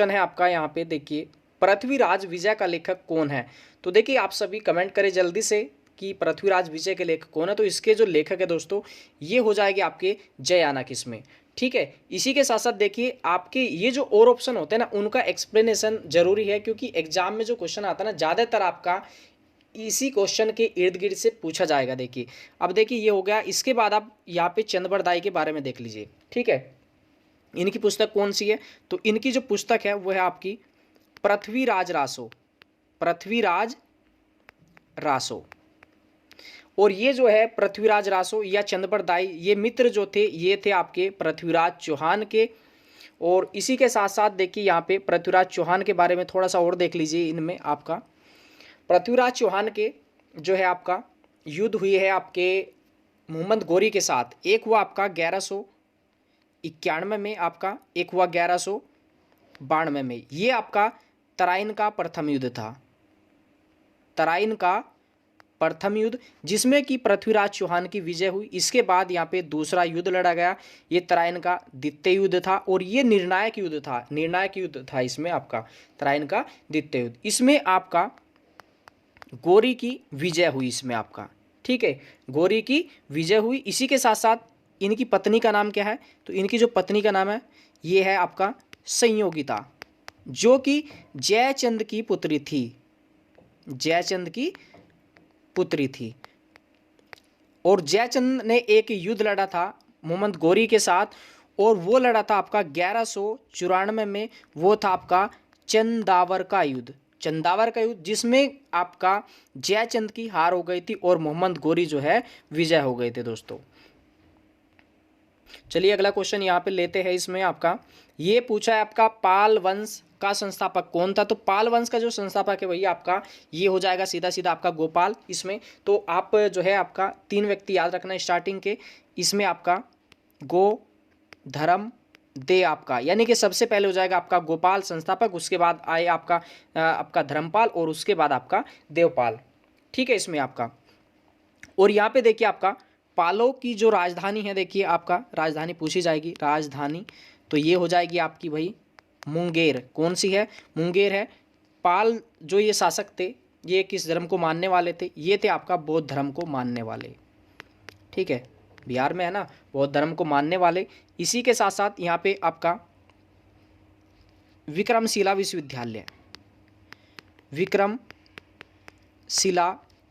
Question है आपका यहाँ पे देखिए, पृथ्वीराज विजय का लेखक कौन है। तो देखिए आप सभी कमेंट करें जल्दी से कि पृथ्वीराज विजय के लेखक कौन है। तो इसके जो लेखक है दोस्तों, ये हो जाएंगे आपके जयानक इसमें। ठीक है, इसी के साथ साथ देखिए आपके ये जो और ऑप्शन होते हैं ना, उनका एक्सप्लेनेशन जरूरी है, क्योंकि एग्जाम में जो क्वेश्चन आता है ना, ज़्यादातर आपका इसी क्वेश्चन के इर्द गिर्द से पूछा जाएगा। देखिए अब देखिए ये हो गया, इसके बाद आप यहाँ पे चंद्रबरदाई के बारे में देख लीजिए। ठीक है, इनकी पुस्तक कौन सी है, तो इनकी जो पुस्तक है वो है आपकी पृथ्वीराज रासो, पृथ्वीराज रासो। और ये जो है पृथ्वीराज रासो या चंद्रबरदाई, ये मित्र जो थे ये थे आपके पृथ्वीराज चौहान के। और इसी के साथ साथ देखिए यहाँ पे पृथ्वीराज चौहान के बारे में थोड़ा सा और देख लीजिए। इनमें आपका पृथ्वीराज चौहान के जो है आपका युद्ध हुई है आपके मोहम्मद गोरी के साथ। एक हुआ आपका 1191 में आपका, एक हुआ 1192 में। ये आपका तराइन का प्रथम युद्ध था, तराइन का प्रथम युद्ध, जिसमें कि पृथ्वीराज चौहान की विजय हुई। इसके बाद यहाँ पे दूसरा युद्ध लड़ा गया, ये तराइन का द्वितीय युद्ध था और ये निर्णायक युद्ध था, निर्णायक युद्ध था इसमें आपका तराइन का द्वितीय युद्ध। इसमें आपका गोरी की विजय हुई इसमें आपका। ठीक है, गोरी की विजय हुई। इसी के साथ साथ इनकी पत्नी का नाम क्या है, तो इनकी जो पत्नी का नाम है ये है आपका संयोगिता, जो कि जयचंद की पुत्री थी, जयचंद की पुत्री थी। और जयचंद ने एक युद्ध लड़ा था मोहम्मद गोरी के साथ, और वो लड़ा था आपका 1194 में। वो था आपका चंदावर का युद्ध, चंदावर का युद्ध, जिसमें आपका जयचंद की हार हो गई थी और मोहम्मद गोरी जो है विजय हो गए थे दोस्तों। चलिए अगला क्वेश्चन यहाँ पे लेते हैं। इसमें आपका ये पूछा है आपका पाल वंश का संस्थापक कौन था। तो पाल वंश का जो संस्थापक है वही आपका ये हो जाएगा सीधा सीधा आपका गोपाल इसमें। तो आप जो है आपका 3 व्यक्ति याद रखना स्टार्टिंग के। इसमें आपका गो, धर्म, दे आपका, यानी कि सबसे पहले हो जाएगा आपका गोपाल संस्थापक, उसके बाद आए आपका धर्मपाल और उसके बाद आपका देवपाल। ठीक है इसमें आपका। और यहाँ पे देखिए आपका पालों की जो राजधानी है, देखिए आपका राजधानी पूछी जाएगी, राजधानी तो ये हो जाएगी आपकी भाई मुंगेर। कौन सी है, मुंगेर है। पाल जो ये शासक थे ये किस धर्म को मानने वाले थे, ये थे आपका बौद्ध धर्म को मानने वाले। ठीक है, बिहार में है ना, बौद्ध धर्म को मानने वाले। इसी के साथ साथ यहाँ पे आपका विक्रमशिला विश्वविद्यालय, विक्रमशिला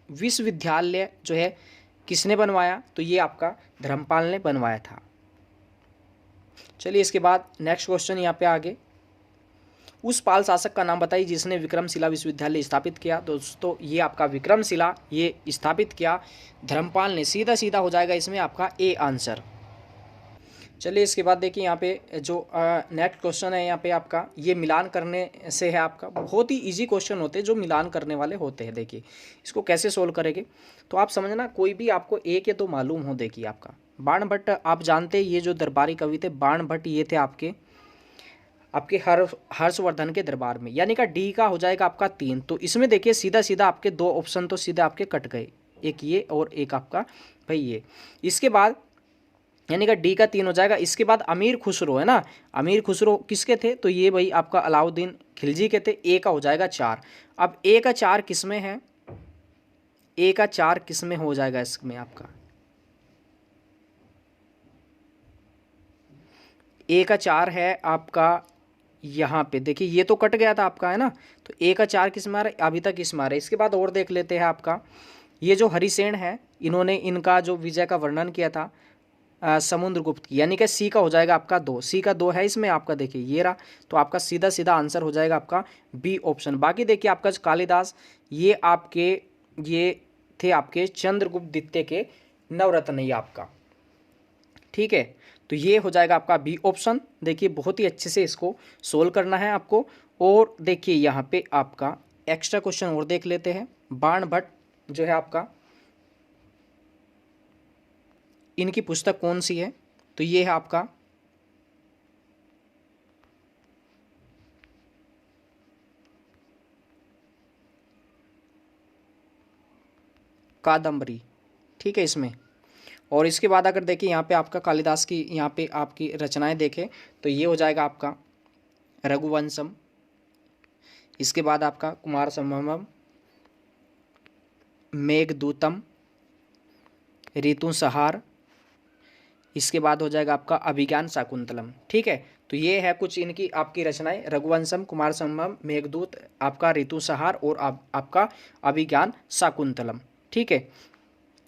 विश्वविद्यालय जो है किसने बनवाया, तो ये आपका धर्मपाल ने बनवाया था। चलिए इसके बाद नेक्स्ट क्वेश्चन यहाँ पे आगे, उस पाल शासक का नाम बताइए जिसने विक्रमशिला विश्वविद्यालय स्थापित किया। दोस्तों ये आपका विक्रमशिला ये स्थापित किया धर्मपाल ने, सीधा सीधा हो जाएगा इसमें आपका ए आंसर। चलिए इसके बाद देखिए यहाँ पे जो नेक्स्ट क्वेश्चन है यहाँ पे आपका ये मिलान करने से है आपका। बहुत ही इजी क्वेश्चन होते हैं जो मिलान करने वाले होते हैं। देखिए इसको कैसे सोल्व करेंगे, तो आप समझना कोई भी आपको एक या दो मालूम हो। देखिए आपका बाण भट्ट, आप जानते हैं ये जो दरबारी कवि थे बाण भट्ट, ये थे आपके हर्षवर्धन के दरबार में, यानी का डी का हो जाएगा आपका 3। तो इसमें देखिए सीधा सीधा आपके 2 ऑप्शन तो सीधे आपके कट गए, एक ये और एक आपका भाई ये। इसके बाद यानी कि डी का 3 हो जाएगा। इसके बाद अमीर खुसरो है ना, अमीर खुसरो किसके थे, तो ये भाई आपका अलाउद्दीन खिलजी के थे। ए का हो जाएगा 4। अब ए का 4 किस में है, ए का 4 किस में हो जाएगा इसमें आपका, ए का 4 है आपका यहाँ पे। देखिए ये तो कट गया था आपका है ना, तो ए का 4 किस में आ रहा है, अभी तक किस में आ रहा है। इसके बाद और देख लेते हैं आपका ये जो हरिसेन है, इन्होंने इनका जो विजय का वर्णन किया था समुद्रगुप्त की, यानी कि सी का हो जाएगा आपका 2। सी का 2 है इसमें आपका, देखिए ये रहा। तो आपका सीधा सीधा आंसर हो जाएगा आपका बी ऑप्शन। बाकी देखिए आपका कालिदास ये आपके ये थे आपके चंद्रगुप्त द्वितीय के नवरत्न ही आपका। ठीक है, तो ये हो जाएगा आपका बी ऑप्शन। देखिए बहुत ही अच्छे से इसको सोल्व करना है आपको। और देखिए यहाँ पे आपका एक्स्ट्रा क्वेश्चन और देख लेते हैं। बाण भट्ट जो है आपका, इनकी पुस्तक कौन सी है, तो ये है आपका कादम्बरी। ठीक है इसमें। और इसके बाद अगर देखिए यहाँ पे आपका कालिदास की यहाँ पे आपकी रचनाएं देखें तो ये हो जाएगा आपका रघुवंशम, इसके बाद आपका कुमार संभवम, मेघदूतम, ऋतुसंहार, इसके बाद हो जाएगा आपका अभिज्ञान शाकुंतलम। ठीक है, तो ये है कुछ इनकी आपकी रचनाएं, रघुवंशम, कुमार संभवम, मेघदूत, आपका ऋतुसंहार और आपका अभिज्ञान शाकुंतलम। ठीक है,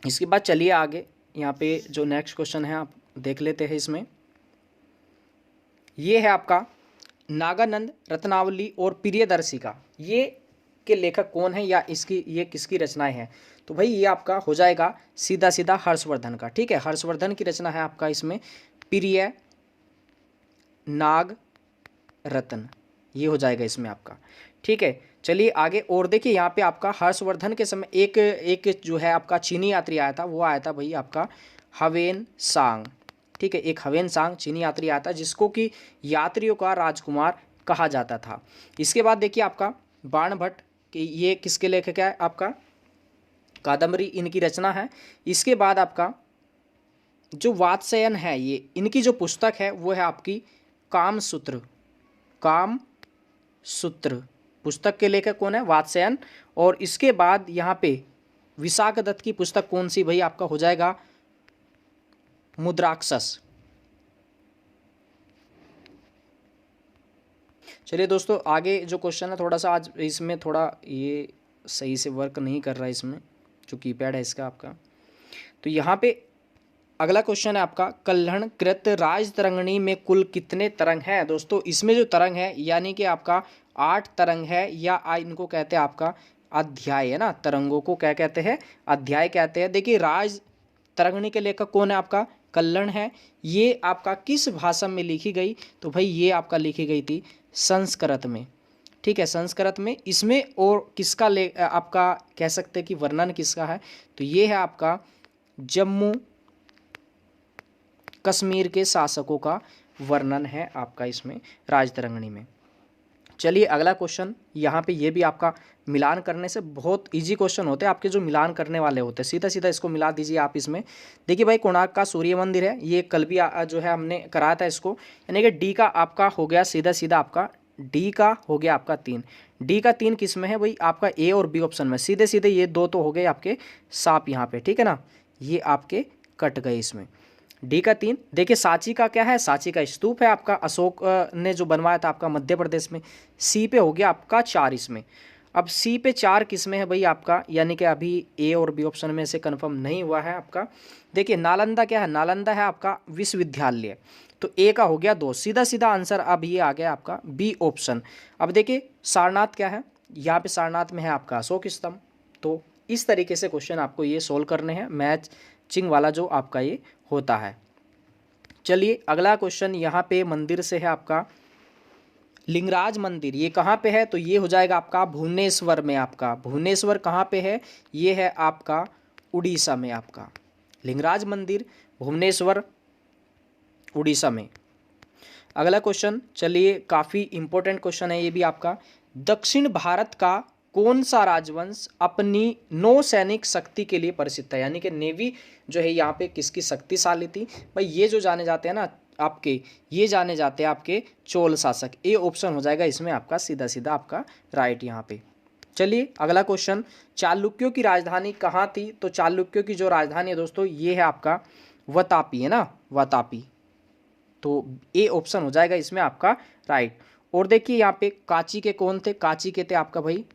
इसके बाद चलिए आगे यहाँ पे जो नेक्स्ट क्वेश्चन है आप देख लेते हैं। इसमें ये है आपका नागानंद रत्नावली और प्रियदर्शिका, ये के लेखक कौन है या इसकी ये किसकी रचनाएं हैं? तो भाई ये आपका हो जाएगा सीधा सीधा हर्षवर्धन का। ठीक है, हर्षवर्धन की रचना है आपका इसमें प्रिय नाग रत्न, ये हो जाएगा इसमें आपका। ठीक है, चलिए आगे और देखिए यहाँ पे आपका हर्षवर्धन के समय एक जो है आपका चीनी यात्री आया था, वो आया था भाई आपका हवेन सांग। ठीक है, एक हवेन सांग चीनी यात्री आया था जिसको कि यात्रियों का राजकुमार कहा जाता था। इसके बाद देखिए आपका बाणभट्ट कि ये किसके लेखक है? आपका कादम्बरी इनकी रचना है। इसके बाद आपका जो वात्स्ययन है, ये इनकी जो पुस्तक है वो है आपकी कामसूत्र। कामसूत्र पुस्तक के लेखक कौन है? वात्स्ययन। और इसके बाद यहाँ पे विशाख दत्त की पुस्तक कौन सी भाई? आपका हो जाएगा मुद्राक्षस। चलिए दोस्तों आगे जो क्वेश्चन है थोड़ा सा आज इसमें थोड़ा ये सही से वर्क नहीं कर रहा है इसमें, जो कीपैड है इसका आपका। तो यहाँ पे अगला क्वेश्चन है आपका कल्हण कृत राज तरंगिणी में कुल कितने तरंग हैं? दोस्तों इसमें जो तरंग है यानी कि आपका 8 तरंग है, या इनको कहते हैं आपका अध्याय, है ना। तरंगों को क्या कहते हैं? अध्याय कहते हैं। देखिए राज तरंगिणी के लेखक कौन है? आपका कल्हण है। ये आपका किस भाषा में लिखी गई? तो भाई ये आपका लिखी गई थी संस्कृत में। ठीक है, संस्कृत में। इसमें और किसका आपका कह सकते हैं कि वर्णन किसका है? तो ये है आपका जम्मू कश्मीर के शासकों का वर्णन है आपका इसमें राजतरंगिणी में। चलिए अगला क्वेश्चन, यहाँ पे ये भी आपका मिलान करने से बहुत इजी क्वेश्चन होते हैं आपके, जो मिलान करने वाले होते हैं। सीधा सीधा इसको मिला दीजिए आप इसमें। देखिए भाई कोणार्क का सूर्य मंदिर है, ये कल भी जो है हमने कराया था इसको, यानी कि डी का आपका हो गया सीधा सीधा आपका डी का हो गया आपका 3। डी का 3 किस में है भाई? आपका ए और बी ऑप्शन में। सीधे सीधे ये 2 तो हो गए आपके सांप यहाँ पे, ठीक है ना, ये आपके कट गए इसमें। डी का 3। देखिए सांची का क्या है? सांची का स्तूप है आपका, अशोक ने जो बनवाया था आपका मध्य प्रदेश में। सी पे हो गया आपका 4 इसमें। अब सी पे 4 किस में है भाई आपका? यानी कि अभी ए और बी ऑप्शन में से कंफर्म नहीं हुआ है आपका। देखिए नालंदा क्या है? नालंदा है आपका विश्वविद्यालय, तो ए का हो गया 2। सीधा सीधा आंसर अब ये आ गया आपका बी ऑप्शन। अब देखिए सारनाथ क्या है? यहाँ पे सारनाथ में है आपका अशोक स्तंभ। तो इस तरीके से क्वेश्चन आपको ये सोल्व करने हैं, मैचिंग वाला जो आपका ये होता है। चलिए अगला क्वेश्चन यहाँ पे मंदिर से है आपका लिंगराज मंदिर। ये कहाँ पे है? तो ये हो जाएगा आपका भुवनेश्वर में। आपका भुवनेश्वर कहाँ पे है? ये है आपका उड़ीसा में। आपका लिंगराज मंदिर भुवनेश्वर उड़ीसा में। अगला क्वेश्चन, चलिए काफ़ी इंपॉर्टेंट क्वेश्चन है ये भी आपका। दक्षिण भारत का कौन सा राजवंश अपनी नौसैनिक शक्ति के लिए प्रसिद्ध है? यानी कि नेवी जो है यहाँ पे किसकी शक्तिशाली थी? भाई ये जो जाने जाते हैं ना आपके, ये जाने जाते हैं आपके चोल शासक। ए ऑप्शन हो जाएगा इसमें आपका सीधा सीधा आपका राइट यहाँ पे। चलिए अगला क्वेश्चन, चालुक्यों की राजधानी कहाँ थी? तो चालुक्यों की जो राजधानी है दोस्तों ये है आपका वातापी, है ना, वातापी। तो ए ऑप्शन हो जाएगा इसमें आपका राइट। और देखिए यहाँ पे कांची के कौन थे? कांची के थे आपका भाई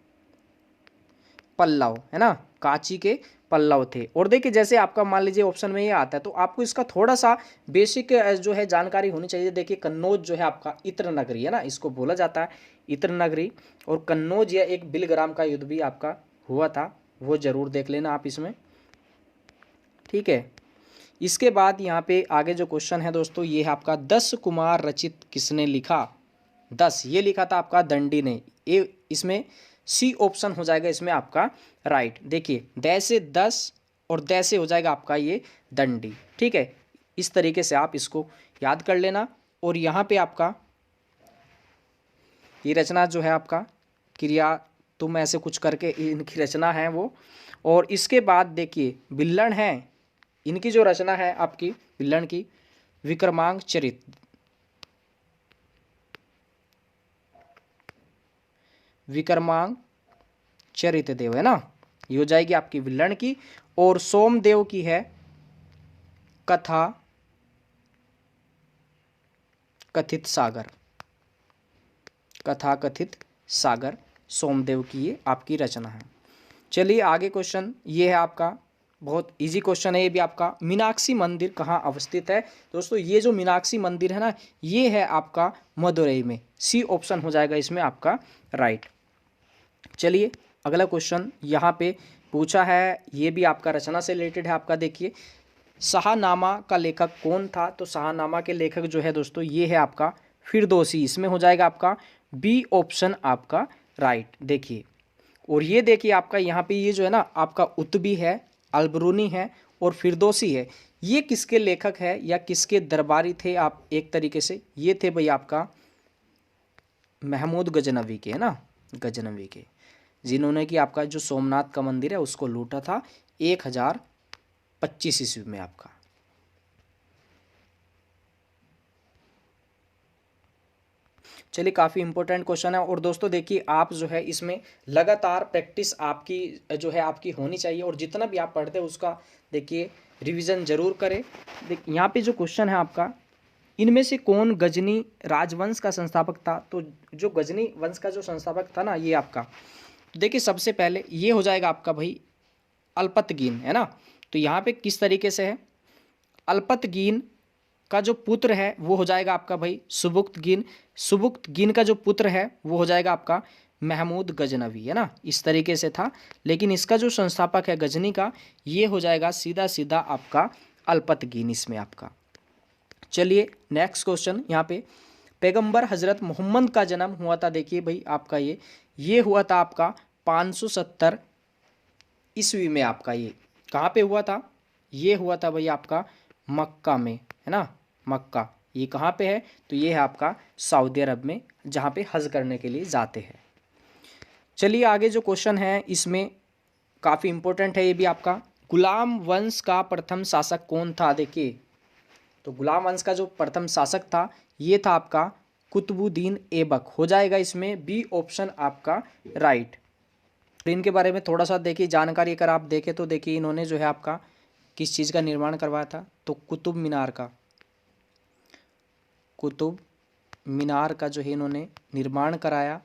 पल्लव, है ना, कांची के पल्लव थे। और देखिए जैसे आपका मान लीजिए ऑप्शन में ये आता है तो आपको इसका थोड़ा सा बेसिक जो है जानकारी होनी चाहिए। देखिए कन्नौज जो है आपका इत्र नगरी, है ना, इसको बोला जाता है इत्र नगरी। और कन्नौज या एक बिलग्राम का युद्ध भी आपका हुआ था, वो जरूर देख लेना आप इसमें, ठीक है। इसके बाद यहाँ पे आगे जो क्वेश्चन है दोस्तों ये है आपका 10 कुमार रचित किसने लिखा? 10 ये लिखा था आपका दंडी ने। ए इसमें सी ऑप्शन हो जाएगा इसमें आपका राइट। देखिए दै से 10 और दै से हो जाएगा आपका ये दंडी, ठीक है। इस तरीके से आप इसको याद कर लेना। और यहाँ पे आपका ये रचना जो है आपका क्रिया तुम ऐसे कुछ करके इनकी रचना है वो। और इसके बाद देखिए बिल्लन है, इनकी जो रचना है आपकी बिल्लन की विक्रमांक चरित। विक्रमांक चरितदेव है ना, ये हो जाएगी आपकी विल्हण की। और सोमदेव की है कथा कथित सागर, कथा कथित सागर सोमदेव की ये आपकी रचना है। चलिए आगे क्वेश्चन ये है आपका, बहुत इजी क्वेश्चन है ये भी आपका। मीनाक्षी मंदिर कहाँ अवस्थित है? दोस्तों ये जो मीनाक्षी मंदिर है ना, ये है आपका मदुरई में। सी ऑप्शन हो जाएगा इसमें आपका राइट। चलिए अगला क्वेश्चन यहाँ पे पूछा है, ये भी आपका रचना से रिलेटेड है आपका। देखिए शाहनामा का लेखक कौन था? तो शाहनामा के लेखक जो है दोस्तों ये है आपका फिरदौसी। इसमें हो जाएगा आपका बी ऑप्शन आपका राइट। देखिए और ये देखिए आपका यहाँ पे ये जो है ना आपका उत्बी है, अलबरूनी है और फिरदौसी है। ये किसके लेखक है या किसके दरबारी थे? आप एक तरीके से ये थे भाई आपका महमूद गजनवी के, है ना, गजनवी के, जिन्होंने कि आपका जो सोमनाथ का मंदिर है उसको लूटा था 1025 ईस्वी में आपका। चलिए काफ़ी इंपॉर्टेंट क्वेश्चन है। और दोस्तों देखिए आप जो है इसमें लगातार प्रैक्टिस आपकी जो है आपकी होनी चाहिए, और जितना भी आप पढ़ते हैं उसका देखिए रिवीजन जरूर करें। देखिए यहाँ पे जो क्वेश्चन है आपका, इनमें से कौन गजनी राजवंश का संस्थापक था? तो जो गजनी वंश का जो संस्थापक था ना ये आपका, देखिए सबसे पहले ये हो जाएगा आपका भाई अल्पतगीन, है ना। तो यहाँ पे किस तरीके से है, अल्पतगीन का जो पुत्र है वो हो जाएगा आपका भाई सुबुक्तगीन। सुबुक्तगीन का जो पुत्र है वो हो जाएगा आपका महमूद गजनवी, है ना, इस तरीके से था। लेकिन इसका जो संस्थापक है गजनी का, ये हो जाएगा सीधा सीधा आपका अल्पतगीन इसमें आपका। चलिए नेक्स्ट क्वेश्चन यहाँ पे, पैगंबर हजरत मोहम्मद का जन्म हुआ था, देखिए भाई आपका ये हुआ था आपका 570 ईस्वी में आपका। ये कहाँ पे हुआ था? ये हुआ था भाई आपका मक्का में, है ना, मक्का। ये कहाँ पे है? तो ये है आपका सऊदी अरब में, जहाँ पे हज करने के लिए जाते हैं। चलिए आगे जो क्वेश्चन है इसमें काफ़ी इंपॉर्टेंट है ये भी आपका, गुलाम वंश का प्रथम शासक कौन था? देखिए तो गुलाम वंश का जो प्रथम शासक था ये था आपका कुतुबुद्दीन ऐबक, हो जाएगा इसमें बी ऑप्शन आपका राइट। तो इनके बारे में थोड़ा सा देखिए जानकारी अगर आप देखें तो देखिए इन्होंने जो है आपका किस चीज़ का निर्माण करवाया था? तो कुतुब मीनार का, कुतुब मीनार का जो है इन्होंने निर्माण कराया।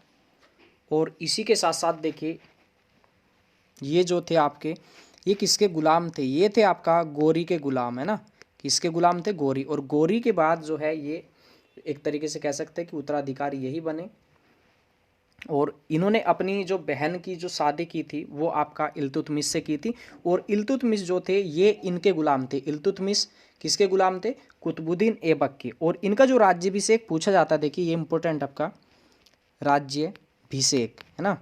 और इसी के साथ साथ देखिए ये जो थे आपके, ये किसके गुलाम थे? ये थे आपका गोरी के गुलाम, है ना। किसके गुलाम थे? गोरी। और गोरी के बाद जो है ये एक तरीके से कह सकते हैं कि उत्तराधिकारी यही बने। और इन्होंने अपनी जो बहन की जो शादी की थी वो आपका इल्तुतमिश से की थी। और इल्तुतमिश जो थे ये इनके गुलाम थे। इल्तुतमिश किसके गुलाम थे? कुतुबुद्दीन ऐबक के। और इनका जो राज्याभिषेक पूछा जाता है, देखिए ये इंपॉर्टेंट आपका राज्याभिषेक, है ना।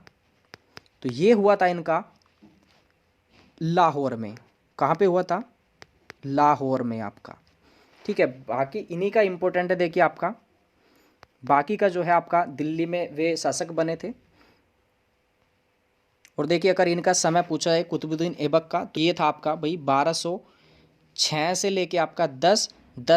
तो ये हुआ था इनका लाहौर में। कहाँ पे हुआ था? लाहौर में आपका, ठीक है। बाकी इन्हीं का इंपॉर्टेंट है देखिए आपका, बाकी का जो है आपका दिल्ली में वे शासक बने थे। और देखिए अगर इनका समय पूछा है कुतुबुद्दीन ऐबक का, तो ये था आपका भाई 1206 से लेके आपका 10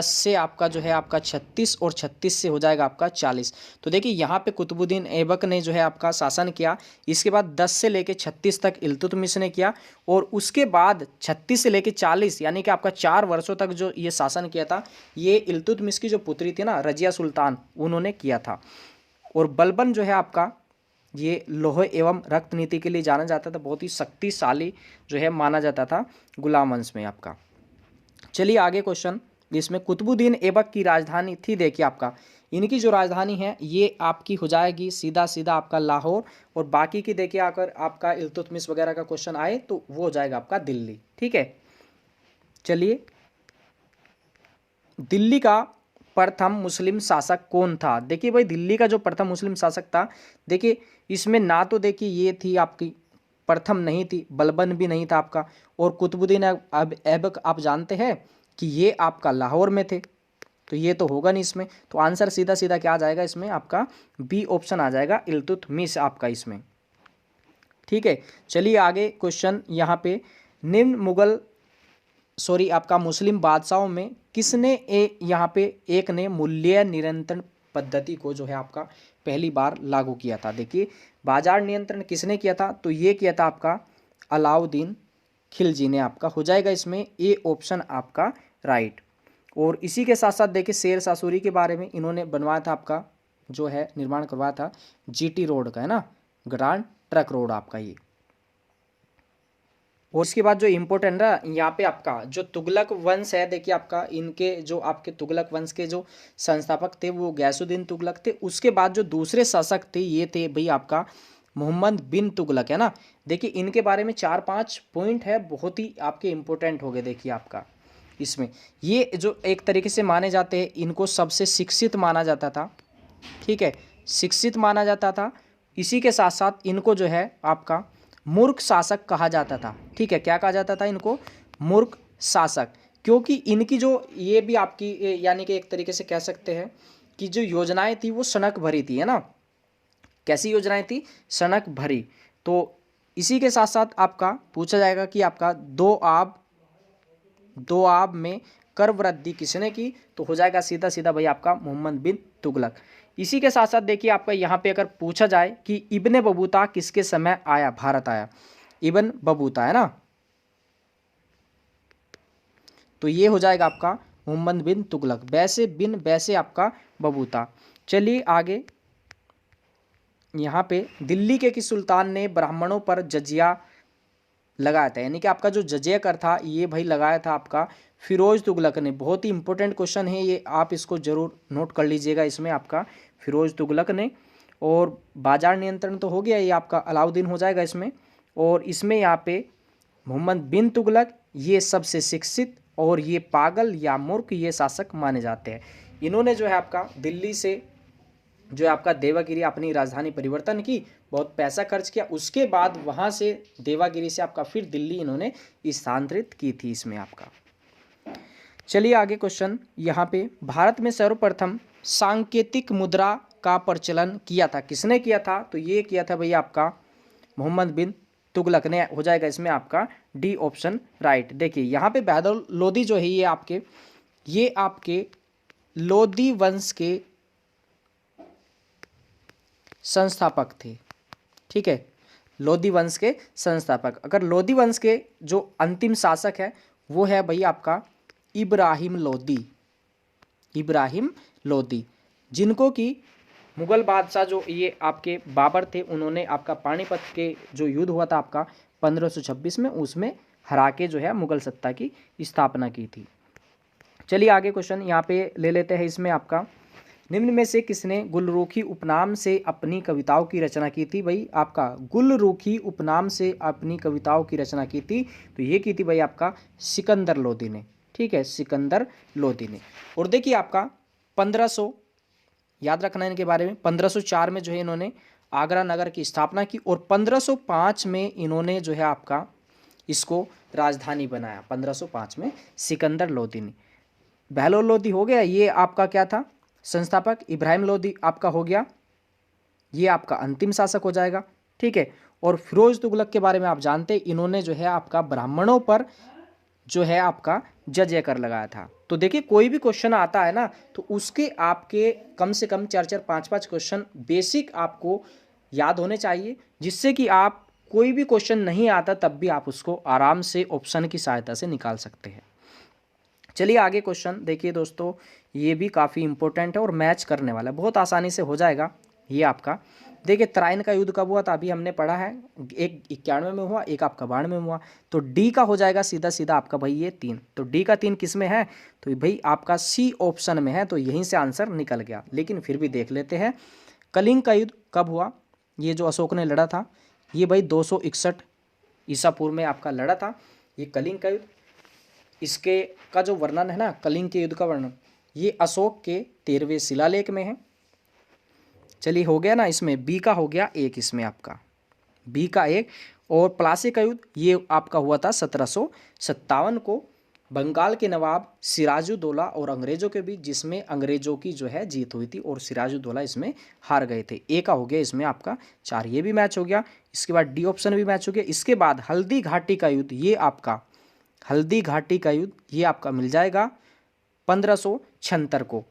से आपका जो है आपका 36, और 36 से हो जाएगा आपका 40। तो देखिए यहाँ पे कुतुबुद्दीन ऐबक ने जो है आपका शासन किया। इसके बाद 10 से लेके 36 तक इल्तुतमिश ने किया। और उसके बाद 36 से लेके 40 यानी कि आपका 4 वर्षों तक जो ये शासन किया था, ये इल्तुतमिश की जो पुत्री थी ना रजिया सुल्तान, उन्होंने किया था। और बलबन जो है आपका ये लोहे एवं रक्त नीति के लिए जाना जाता था, बहुत ही शक्तिशाली जो है माना जाता था गुलाम वंश में आपका। चलिए आगे क्वेश्चन, जिसमें कुतुबुद्दीन ऐबक की राजधानी थी, देखिए आपका इनकी जो राजधानी है ये आपकी हो जाएगी सीधा सीधा आपका लाहौर। और बाकी की देखिए अगर आपका इल्तुतमिश वगैरह का क्वेश्चन आए तो वो हो जाएगा आपका दिल्ली, ठीक है। चलिए दिल्ली का प्रथम मुस्लिम शासक कौन था? देखिए भाई दिल्ली का जो प्रथम मुस्लिम शासक था, देखिए इसमें ना तो देखिए ये थी आपकी प्रथम नहीं थी, बलबन भी नहीं था आपका, और कुतुबुद्दीन ऐबक आप जानते हैं कि ये आपका लाहौर में थे, तो ये तो होगा नहीं इसमें। तो आंसर सीधा सीधा क्या आ जाएगा इसमें आपका बी ऑप्शन आ जाएगा इल्तुतमिश आपका इसमें, ठीक है। चलिए आगे क्वेश्चन यहाँ पे, निम्न मुगल आपका मुस्लिम बादशाहों में किसने यहाँ पे एक ने मूल्य नियंत्रण पद्धति को जो है आपका पहली बार लागू किया था। देखिए बाजार नियंत्रण किसने किया था, तो ये किया था आपका अलाउद्दीन खिलजी ने। आपका हो जाएगा इसमें ए ऑप्शन आपका राइट। और इसी के साथ साथ देखिए शेर शाह सूरी के बारे में इन्होंने बनवाया था, आपका जो है निर्माण करवाया था जीटी रोड का, है ना, ग्रांड ट्रक रोड आपका ये। और इसके बाद जो इम्पोर्टेंट है यहाँ पे आपका जो तुगलक वंश है, देखिए आपका इनके जो आपके तुगलक वंश के जो संस्थापक थे वो गैसुद्दीन तुगलक थे। उसके बाद जो दूसरे शासक थे ये थे भाई आपका मोहम्मद बिन तुगलक, है ना। देखिए इनके बारे में 4-5 पॉइंट है, बहुत ही आपके इम्पोर्टेंट हो गए। देखिए आपका इसमें ये जो एक तरीके से माने जाते हैं, इनको सबसे शिक्षित माना जाता था, ठीक है, शिक्षित माना जाता था। इसी के साथ साथ इनको जो है आपका मूर्ख शासक कहा जाता था, ठीक है। क्या कहा जाता था इनको, मूर्ख शासक, क्योंकि इनकी जो ये भी आपकी यानी कि एक तरीके से कह सकते हैं कि जो योजनाएं थी वो सनक भरी थी, है ना। कैसी योजनाएं थी, सनक भरी। तो इसी के साथ साथ आपका पूछा जाएगा कि आपका दो आब में कर वृद्धि किसने की, तो हो जाएगा सीधा सीधा भाई आपका मोहम्मद बिन तुगलक। इसी के साथ साथ देखिए आपका यहाँ पे अगर पूछा जाए कि इब्ने बबूता किसके समय आया, भारत आया, इब्न बबूता, है ना, तो ये हो जाएगा आपका मोहम्मद बिन तुगलक। वैसे आपका बबूता। चलिए आगे, यहाँ पे दिल्ली के किस सुल्तान ने ब्राह्मणों पर जजिया लगाया था, यानी कि आपका जो जजिया कर था ये भाई लगाया था आपका फिरोज तुगलक ने। बहुत ही इंपॉर्टेंट क्वेश्चन है ये, आप इसको जरूर नोट कर लीजिएगा, इसमें आपका फिरोज तुगलक ने। और बाजार नियंत्रण तो हो गया, ये आपका अलाउद्दीन हो जाएगा इसमें। और इसमें यहाँ पे मोहम्मद बिन तुगलक ये सबसे शिक्षित और ये पागल या मूर्ख ये शासक माने जाते हैं। इन्होंने जो है आपका दिल्ली से जो है आपका देवागिरी अपनी राजधानी परिवर्तन की, बहुत पैसा खर्च किया, उसके बाद वहाँ से देवागिरी से आपका फिर दिल्ली इन्होंने स्थानांतरित की थी इसमें आपका। चलिए आगे क्वेश्चन, यहाँ पे भारत में सर्वप्रथम सांकेतिक मुद्रा का प्रचलन किया था, किसने किया था, तो ये किया था भैया आपका मोहम्मद बिन तुगलक ने। हो जाएगा इसमें आपका डी ऑप्शन राइट। देखिए यहाँ पे बहदुर लोदी जो है ये आपके लोदी वंश के संस्थापक थे, ठीक है, लोदी वंश के संस्थापक। अगर लोदी वंश के जो अंतिम शासक है वो है भैया आपका इब्राहिम लोदी, जिनको कि मुगल बादशाह जो ये आपके बाबर थे उन्होंने आपका पानीपत के जो युद्ध हुआ था आपका 1526 में, उसमें हरा के जो है मुगल सत्ता की स्थापना की थी। चलिए आगे क्वेश्चन यहाँ पे ले लेते हैं, इसमें आपका निम्न में से किसने गुलरुखी उपनाम से अपनी कविताओं की रचना की थी, भाई आपका गुलरुखी उपनाम से अपनी कविताओं की रचना की थी, तो ये की थी भाई आपका सिकंदर लोदी ने, ठीक है, सिकंदर लोदी ने। और देखिए आपका 1500 याद रखना इनके बारे में, 1504 में जो है इन्होंने आगरा नगर की स्थापना की और 1505 में इन्होंने जो है आपका इसको राजधानी बनाया। 1505 में सिकंदर लोदी ने। बहलोल लोदी हो गया, ये आपका क्या था संस्थापक। इब्राहिम लोदी आपका हो गया, ये आपका अंतिम शासक हो जाएगा, ठीक है। और फिरोज तुगलक के बारे में आप जानते हैं, इन्होंने जो है आपका ब्राह्मणों पर जो है आपका जजिया कर लगाया था। तो देखिए कोई भी क्वेश्चन आता है ना, तो उसके आपके कम से कम 4-4, 5-5 क्वेश्चन बेसिक आपको याद होने चाहिए, जिससे कि आप कोई भी क्वेश्चन नहीं आता तब भी आप उसको आराम से ऑप्शन की सहायता से निकाल सकते हैं। चलिए आगे क्वेश्चन देखिए दोस्तों, ये भी काफ़ी इंपॉर्टेंट है और मैच करने वाला है, बहुत आसानी से हो जाएगा ये आपका। देखिए तराइन का युद्ध कब हुआ था, अभी हमने पढ़ा है, एक 91 में हुआ, एक आपका 92 में हुआ, तो डी का हो जाएगा सीधा सीधा आपका भाई ये 3। तो डी का 3 किस में है, तो भाई आपका सी ऑप्शन में है, तो यहीं से आंसर निकल गया। लेकिन फिर भी देख लेते हैं कलिंग का युद्ध कब हुआ, ये जो अशोक ने लड़ा था, ये भाई 261 ईसा पूर्व में आपका लड़ा था ये कलिंग का युद्ध। इसके का जो वर्णन है ना, कलिंग के युद्ध का वर्णन, ये अशोक के 13वें शिलालेख में है। चलिए हो गया ना, इसमें बी का हो गया 1, इसमें आपका बी का 1। और प्लासी का युद्ध ये आपका हुआ था 1757 को बंगाल के नवाब सिराजुद्दौला और अंग्रेजों के बीच, जिसमें अंग्रेजों की जो है जीत हुई थी और सिराजुद्दौला इसमें हार गए थे। ए का हो गया इसमें आपका 4, ये भी मैच हो गया। इसके बाद डी ऑप्शन भी मैच हो गया। इसके बाद हल्दी घाटी का युद्ध, ये आपका हल्दी घाटी का युद्ध ये आपका मिल जाएगा 1576 को।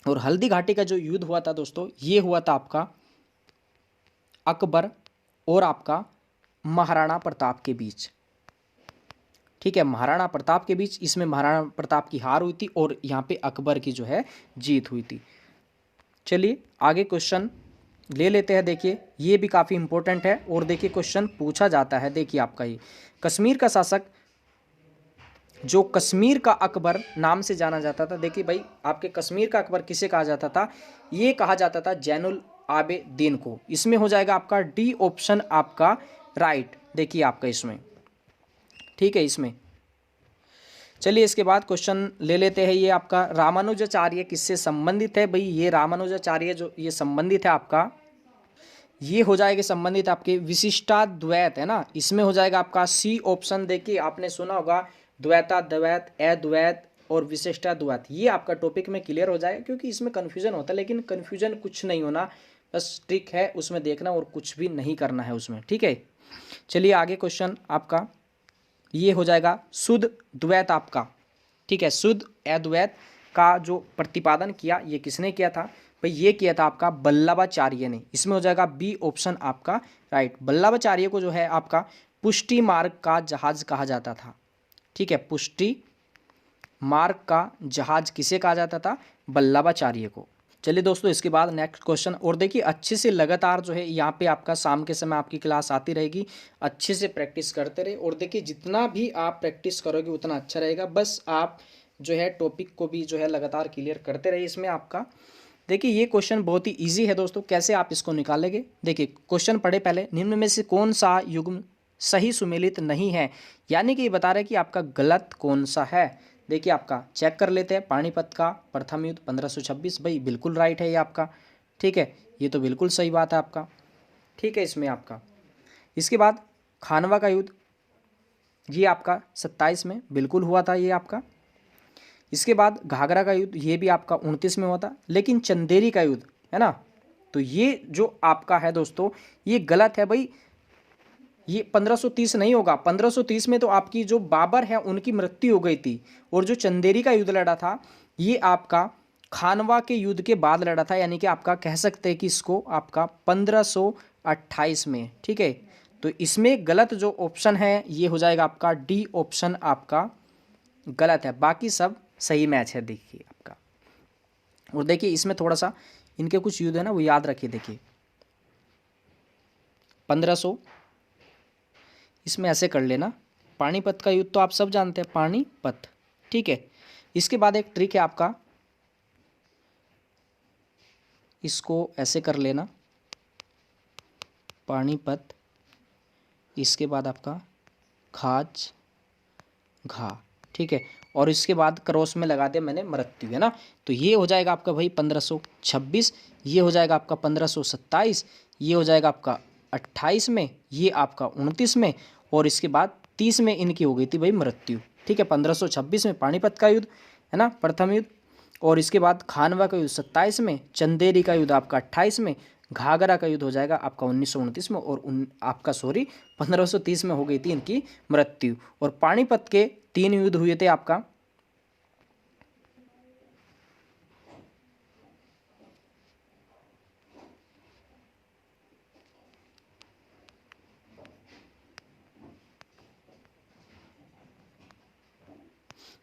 और हल्दी घाटी का जो युद्ध हुआ था दोस्तों, ये हुआ था आपका अकबर और आपका महाराणा प्रताप के बीच। ठीक है, महाराणा प्रताप के बीच। इसमें महाराणा प्रताप की हार हुई थी और यहाँ पे अकबर की जो है जीत हुई थी। चलिए आगे क्वेश्चन ले लेते हैं। देखिए ये भी काफ़ी इंपॉर्टेंट है और देखिए क्वेश्चन पूछा जाता है। देखिए आपका ये कश्मीर का शासक, जो कश्मीर का अकबर नाम से जाना जाता था। देखिए भाई आपके कश्मीर का अकबर किसे कहा जाता था? ये कहा जाता था जैनुल आबेदीन को। इसमें हो जाएगा आपका डी ऑप्शन आपका राइट। देखिए आपका इसमें, ठीक है इसमें। चलिए इसके बाद क्वेश्चन ले लेते हैं। ये आपका रामानुजाचार्य किससे संबंधित है? भाई ये रामानुजाचार्य जो ये संबंधित है आपका, ये हो जाएगा संबंधित आपके विशिष्टाद्वैत है ना। इसमें हो जाएगा आपका सी ऑप्शन। देखिए आपने सुना होगा द्वैताद्वैत, अद्वैत और विशिष्टाद्वैत। ये आपका टॉपिक में क्लियर हो जाएगा क्योंकि इसमें कन्फ्यूजन होता है, लेकिन कन्फ्यूजन कुछ नहीं होना, बस ट्रिक है उसमें देखना और कुछ भी नहीं करना है उसमें। ठीक है, चलिए आगे क्वेश्चन आपका ये हो जाएगा शुद्ध द्वैत आपका। ठीक है, शुद्ध अद्वैत का जो प्रतिपादन किया ये किसने किया था? भाई ये किया था आपका वल्लभाचार्य ने। इसमें हो जाएगा बी ऑप्शन आपका राइट। वल्लभाचार्य को जो है आपका पुष्टि मार्ग का जहाज कहा जाता था। ठीक है, पुष्टि मार्ग का जहाज किसे कहा जाता था? वल्लभाचार्य को। चलिए दोस्तों इसके बाद नेक्स्ट क्वेश्चन। और देखिए अच्छे से लगातार जो है यहाँ पे आपका शाम के समय आपकी क्लास आती रहेगी, अच्छे से प्रैक्टिस करते रहे। और देखिए जितना भी आप प्रैक्टिस करोगे उतना अच्छा रहेगा। बस आप जो है टॉपिक को भी जो है लगातार क्लियर करते रहिए। इसमें आपका देखिए ये क्वेश्चन बहुत ही ईजी है दोस्तों, कैसे आप इसको निकालेंगे। देखिए क्वेश्चन पढ़े पहले, निम्न में से कौन सा युग्म सही सुमेलित नहीं है, यानी कि ये बता रहे हैं कि आपका गलत कौन सा है। देखिए आपका चेक कर लेते हैं। पानीपत का प्रथम युद्ध 1526, भाई बिल्कुल राइट है ये आपका। ठीक है, ये तो बिल्कुल सही बात है आपका। ठीक है, इसमें आपका इसके बाद खानवा का युद्ध, ये आपका 27 में बिल्कुल हुआ था ये आपका। इसके बाद घाघरा का युद्ध, ये भी आपका 29 में हुआ था। लेकिन चंदेरी का युद्ध है ना, तो ये जो आपका है दोस्तों ये गलत है भाई। ये 1530 नहीं होगा। 1530 में तो आपकी जो बाबर है उनकी मृत्यु हो गई थी, और जो चंदेरी का युद्ध लड़ा था ये आपका खानवा के युद्ध के बाद लड़ा था, यानी कि आपका कह सकते हैं कि इसको आपका 1528 में। ठीक है, तो इसमें गलत जो ऑप्शन है ये हो जाएगा आपका डी ऑप्शन आपका गलत है, बाकी सब सही मैच है। देखिए आपका, और देखिए इसमें थोड़ा सा इनके कुछ युद्ध है ना वो याद रखिए। देखिए 1500 इसमें ऐसे कर लेना। पानीपत का युद्ध तो आप सब जानते हैं, पानीपत। ठीक है, इसके बाद एक ट्रिक है आपका, इसको ऐसे कर लेना पानीपत, इसके बाद आपका खाज घा। ठीक है, और इसके बाद क्रॉस में लगा दिया मैंने मृत्यु है ना, तो ये हो जाएगा आपका भाई 1526, ये हो जाएगा आपका 1527, ये हो जाएगा आपका 28 में, ये आपका 29 में, और इसके बाद 30 में इनकी हो गई थी भाई मृत्यु। ठीक है, 1526 में पानीपत का युद्ध है ना प्रथम युद्ध, और इसके बाद खानवा का युद्ध 27 में, चंदेरी का युद्ध आपका 28 में, घाघरा का युद्ध हो जाएगा आपका 1929 में, और आपका 1530 में हो गई थी इनकी मृत्यु। और पानीपत के 3 युद्ध हुए थे आपका।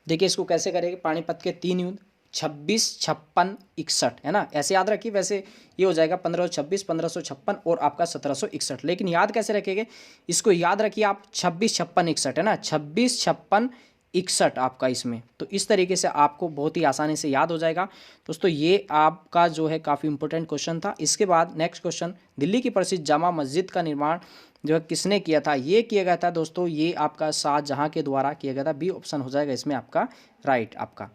देखिए इसको कैसे करेंगे, पानीपत के 3 युद्ध 26, 56, 61 है ना, ऐसे याद रखिए। वैसे ये हो जाएगा 1526, 1556 और आपका 1761, लेकिन याद कैसे रखेंगे इसको, याद रखिए आप 26, 56, 61 है ना, 26, 56, 61 आपका इसमें। तो इस तरीके से आपको बहुत ही आसानी से याद हो जाएगा दोस्तों। ये आपका जो है काफ़ी इंपॉर्टेंट क्वेश्चन था। इसके बाद नेक्स्ट क्वेश्चन, दिल्ली की प्रसिद्ध जामा मस्जिद का निर्माण जो है किसने किया था? ये किया गया था दोस्तों, ये आपका शाहजहां के द्वारा किया गया था। बी ऑप्शन हो जाएगा इसमें आपका राइट आपका।